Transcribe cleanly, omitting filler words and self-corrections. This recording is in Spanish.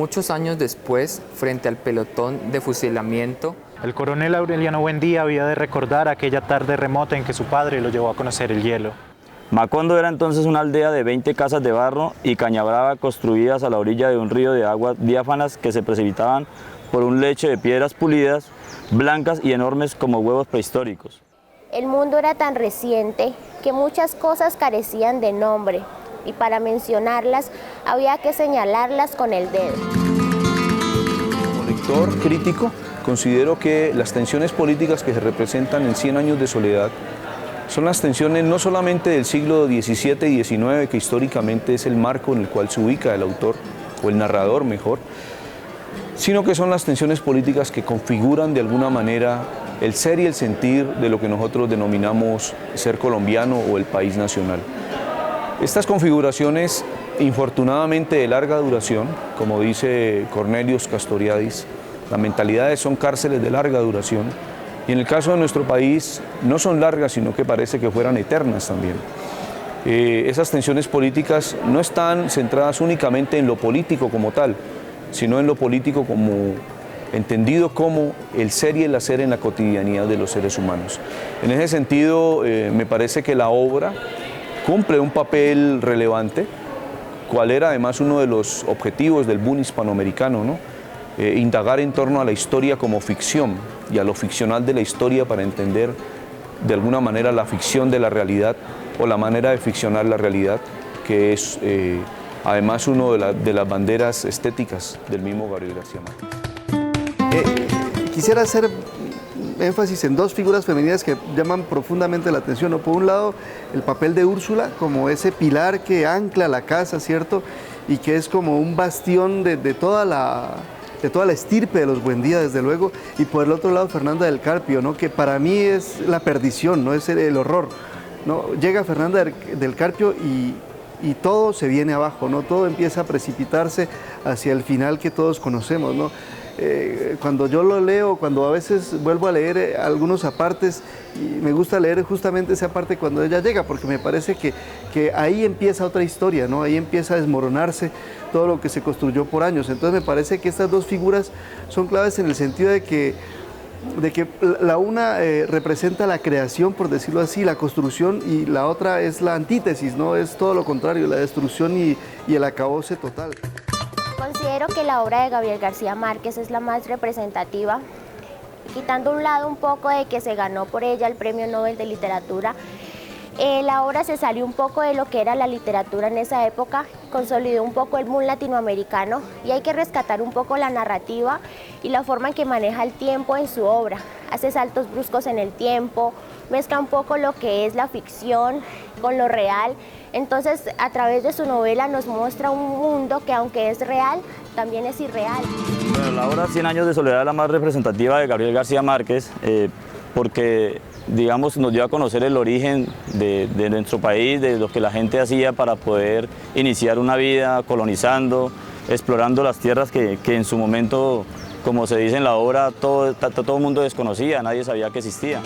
Muchos años después, frente al pelotón de fusilamiento, el coronel Aureliano Buendía había de recordar aquella tarde remota en que su padre lo llevó a conocer el hielo. Macondo era entonces una aldea de 20 casas de barro y caña brava construidas a la orilla de un río de aguas diáfanas que se precipitaban por un lecho de piedras pulidas, blancas y enormes como huevos prehistóricos. El mundo era tan reciente que muchas cosas carecían de nombre y para mencionarlas había que señalarlas con el dedo. Como lector crítico, considero que las tensiones políticas que se representan en 100 años de soledad son las tensiones no solamente del siglo XVII y XIX, que históricamente es el marco en el cual se ubica el autor, o el narrador mejor, sino que son las tensiones políticas que configuran de alguna manera el ser y el sentir de lo que nosotros denominamos ser colombiano o el país nacional. Estas configuraciones, infortunadamente de larga duración, como dice Cornelius Castoriadis, las mentalidades son cárceles de larga duración, y en el caso de nuestro país no son largas, sino que parece que fueran eternas también. Esas tensiones políticas no están centradas únicamente en lo político como tal, sino en lo político como entendido como el ser y el hacer en la cotidianidad de los seres humanos. En ese sentido, me parece que la obra cumple un papel relevante, cual era además uno de los objetivos del boom hispanoamericano, ¿no? Indagar en torno a la historia como ficción y a lo ficcional de la historia para entender de alguna manera la ficción de la realidad o la manera de ficcionar la realidad, que es además una de las banderas estéticas del mismo Gabriel García Márquez. Quisiera hacer énfasis en dos figuras femeninas que llaman profundamente la atención, ¿no? Por un lado, el papel de Úrsula como ese pilar que ancla la casa, ¿cierto? Y que es como un bastión de toda la estirpe de los Buendía, desde luego. Y por el otro lado, Fernanda del Carpio, ¿no? Que para mí es la perdición, ¿no? Es el horror, ¿no? Llega Fernanda del Carpio y todo se viene abajo, ¿no? Todo empieza a precipitarse hacia el final que todos conocemos, ¿no? Cuando yo lo leo, cuando a veces vuelvo a leer algunos apartes, y me gusta leer justamente esa parte cuando ella llega, porque me parece que ahí empieza otra historia, ¿no? Ahí empieza a desmoronarse todo lo que se construyó por años. Entonces me parece que estas dos figuras son claves en el sentido de que la una representa la creación, por decirlo así, la construcción, y la otra es la antítesis, ¿no? Es todo lo contrario, la destrucción y el acabose total. Considero que la obra de Gabriel García Márquez es la más representativa, quitando a un lado un poco de que se ganó por ella el Premio Nobel de Literatura. La obra se salió un poco de lo que era la literatura en esa época, consolidó un poco el boom latinoamericano, y hay que rescatar un poco la narrativa y la forma en que maneja el tiempo en su obra. Hace saltos bruscos en el tiempo, mezcla un poco lo que es la ficción con lo real. Entonces, a través de su novela nos muestra un mundo que, aunque es real, también es irreal. Bueno, la obra 100 años de soledad es la más representativa de Gabriel García Márquez, porque, digamos, nos dio a conocer el origen de nuestro país, de lo que la gente hacía para poder iniciar una vida colonizando, explorando las tierras que en su momento, como se dice en la obra, todo el mundo desconocía, nadie sabía que existía.